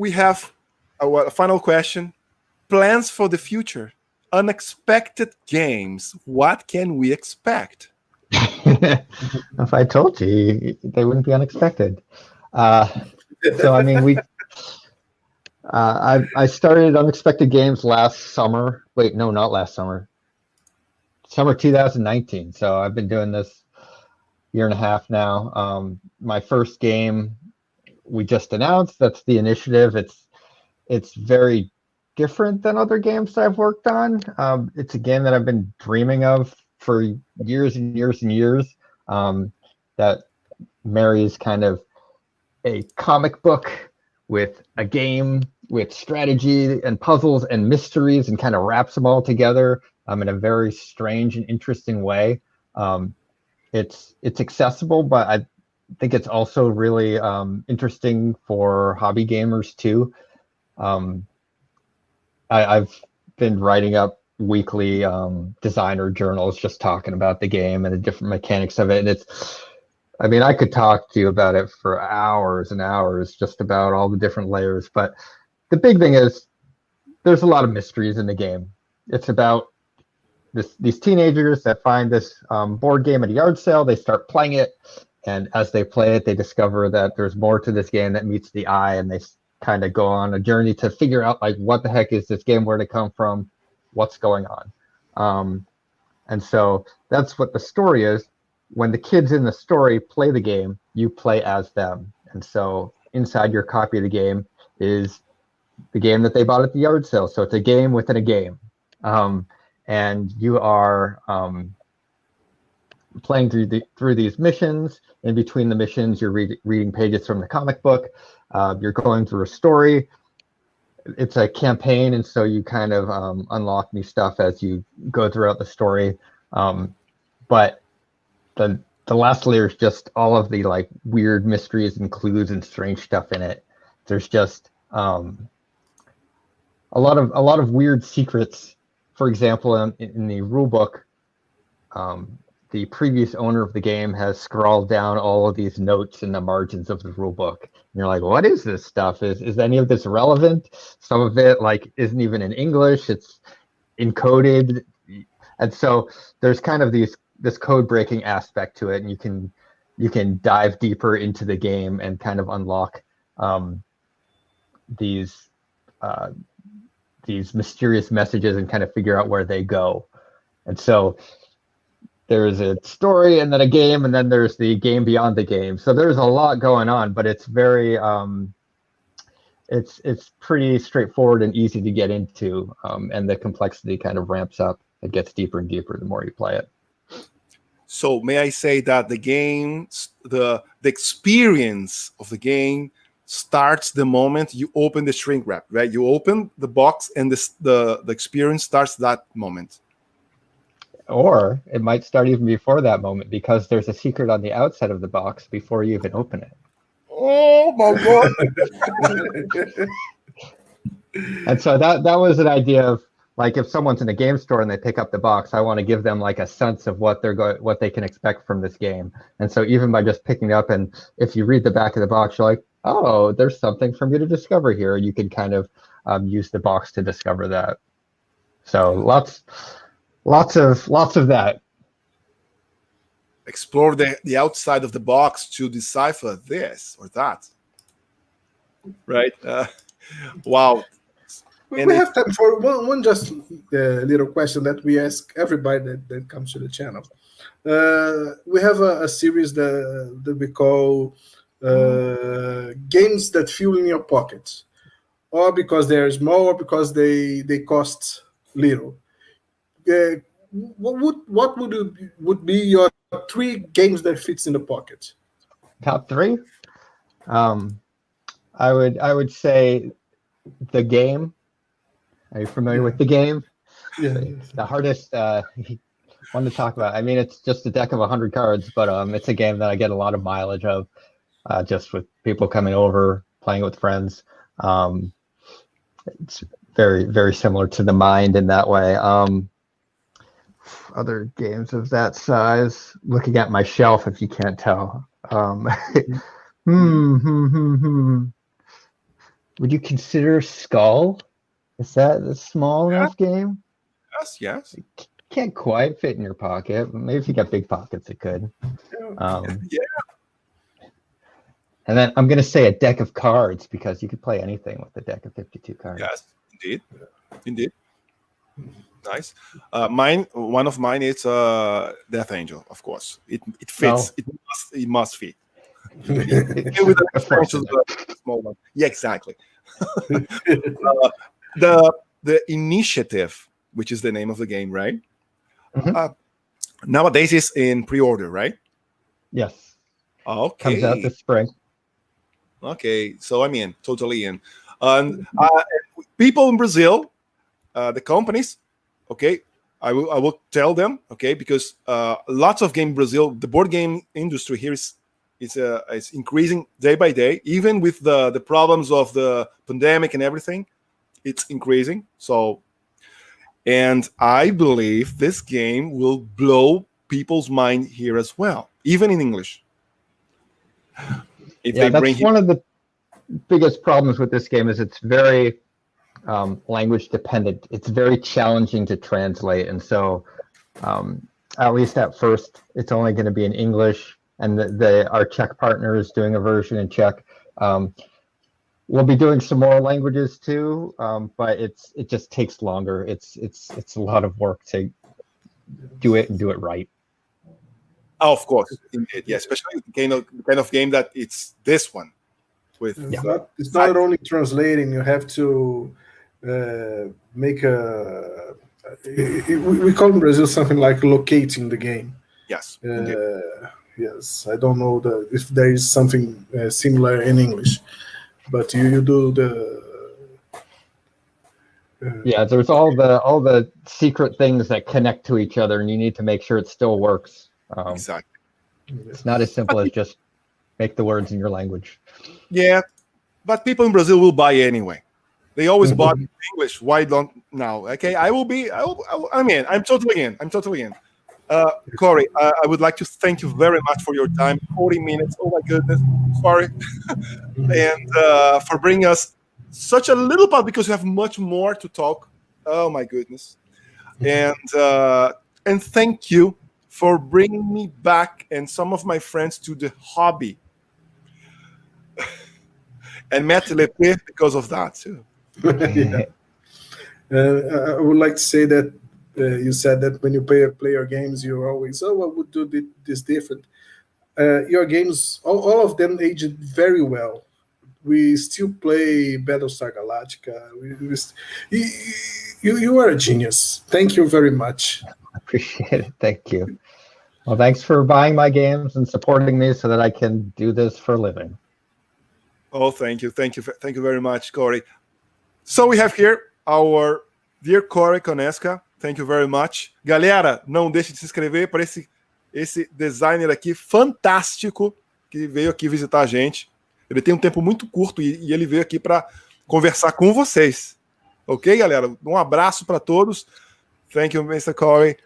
we have a final question. Plans for the future. Unexpected games. What can we expect? If I told you, they wouldn't be unexpected. So I mean, I started Unexpected Games last summer. Wait, no, not last summer. Summer 2019. So I've been doing this year and a half now. My first game we just announced. That's the Initiative. It's very different than other games that I've worked on. It's a game that I've been dreaming of for years and years and years. That marries kind of a comic book with a game with strategy and puzzles and mysteries and kind of wraps them all together in a very strange and interesting way. It's accessible, but I think it's also really interesting for hobby gamers too. I've been writing up weekly designer journals just talking about the game and the different mechanics of it. And I mean, I could talk to you about it for hours and hours, just about all the different layers. But the big thing is there's a lot of mysteries in the game. It's about these teenagers that find this board game at a yard sale. They start playing it. And as they play it, they discover that there's more to this game that meets the eye. And they kind of go on a journey to figure out, like, what the heck is this game? Where did it come from? What's going on? And so that's what the story is. When the kids in the story play the game, you play as them. And so inside your copy of the game is the game that they bought at the yard sale. So it's a game within a game. And you are playing through these missions. In between the missions, you're reading pages from the comic book. You're going through a story. It's a campaign, and so you kind of unlock new stuff as you go throughout the story. But the last layer is just all of the like weird mysteries and clues and strange stuff in it. There's just a lot of weird secrets. For example, in the rule book, the previous owner of the game has scrawled down all of these notes in the margins of the rule book. And you're like, what is this stuff? Is any of this relevant? Some of it like isn't even in English. It's encoded. And so there's kind of this code breaking aspect to it, and you can dive deeper into the game and kind of unlock these mysterious messages and kind of figure out where they go. And so there's a story and then a game, and then there's the game beyond the game. So there's a lot going on, but it's very it's pretty straightforward and easy to get into, and the complexity kind of ramps up. It gets deeper and deeper the more you play it. So may I say that the game, the experience of the game starts the moment you open the shrink wrap, right? You open the box and the experience starts that moment. Or it might start even before that moment, because there's a secret on the outside of the box before you even open it. Oh my God. And so that was an idea of, like, if someone's in a game store and they pick up the box, I want to give them like a sense of what they can expect from this game. And so even by just picking it up, and if you read the back of the box, you're like, oh, there's something for me to discover here. You can kind of use the box to discover that. So lots of that. Explore the outside of the box to decipher this or that. Right? Wow. We have time for one just little question that we ask everybody that comes to the channel. We have a series that we call games that fill in your pockets, or because they're small, or because they cost little. What would be your 3 games that fits in the pocket? Top 3? I would say the game. Are you familiar with the game? Yeah. The hardest one to talk about. I mean, it's just a deck of 100 cards, but it's a game that I get a lot of mileage of, just with people coming over, playing with friends. It's very, very similar to the Mind in that way. Other games of that size, looking at my shelf, if you can't tell. Would you consider Skull? Is that a small enough game? Yes. Can't quite fit in your pocket. Maybe if you got big pockets, it could. Yeah. And then I'm going to say a deck of cards because you could play anything with a deck of 52 cards. Yes, indeed. Nice. One of mine is Death Angel, of course. It fits. Oh. It must fit. With the small one. Yeah, exactly. The Initiative, which is the name of the game, right? Mhm. Nowadays is in pre-order, right? Yes. Okay. Comes out this spring. Okay, so I'm in, totally in. And people in Brazil, the companies, okay, I will tell them, okay, because lots of game in Brazil, the board game industry here is increasing day by day, even with the problems of the pandemic and everything, it's increasing. So, and I believe this game will blow people's mind here as well, even in English. If Yeah, they bring that's one of the biggest problems with this game is it's very language dependent. It's very challenging to translate, and so at least at first, it's only going to be in English. And our Czech partner is doing a version in Czech. We'll be doing some more languages too, but it just takes longer. It's a lot of work to do it and do it right. Oh, of course, indeed. Yeah, especially the kind of game that it's this one. With it's not only translating. You have to make a. We call in Brazil something like locating the game. Yes. Yes, I don't know if there is something similar in English, but you do the. Yeah, there's all the secret things that connect to each other, and you need to make sure it still works. Exactly. It's not as simple as just make the words in your language. Yeah, but people in Brazil will buy anyway. They always bought English. Why don't now? Okay, I'm in. I'm totally in. Corey, I would like to thank you very much for your time. 40 minutes. Oh my goodness. Sorry. And for bringing us such a little part, because we have much more to talk. Oh my goodness. And thank you for bringing me back and some of my friends to the hobby. And met Lepe because of that too. Yeah. I would like to say that you said that when you play your games, you always, I would do this different. Your games, all of them aged very well. We still play Battlestar Galactica. You are a genius. Thank you very much. I appreciate it. Thank you. Well, thanks for buying my games and supporting me so that I can do this for a living. Oh, thank you very much, Corey. So we have here our dear Corey Konieczka. Thank you very much. Galera, não deixe de se inscrever para esse designer aqui fantástico que veio aqui visitar a gente. Ele tem um tempo muito curto e ele veio aqui para conversar com vocês. Ok, galera? Um abraço para todos. Thank you, Mr. Corey.